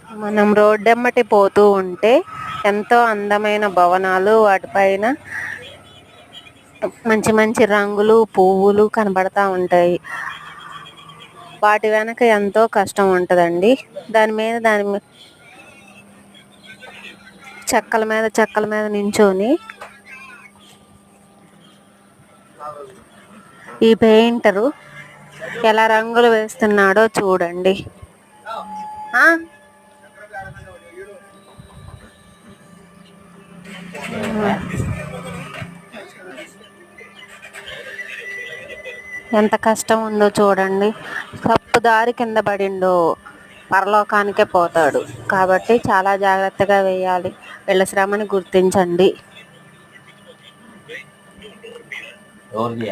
మనం రోడ్డెమ్మటి పోతూ ఉంటే ఎంతో అందమైన భవనాలు, వాటిపైన మంచి మంచి రంగులు, పువ్వులు కనబడతా ఉంటాయి. వాటి వెనక ఎంతో కష్టం ఉంటుందండి. దాని మీద చెక్కల మీద నించొని ఈ పెయింటరు ఎలా రంగులు వేస్తున్నాడో చూడండి. ఎంత కష్టం ఉందో చూడండి. తప్పు దారి కింద పడిండో పరలోకానికే పోతాడు. కాబట్టి చాలా జాగ్రత్తగా వేయాలి. వీళ్ళ శ్రమని గుర్తించండి. ఎవరిది?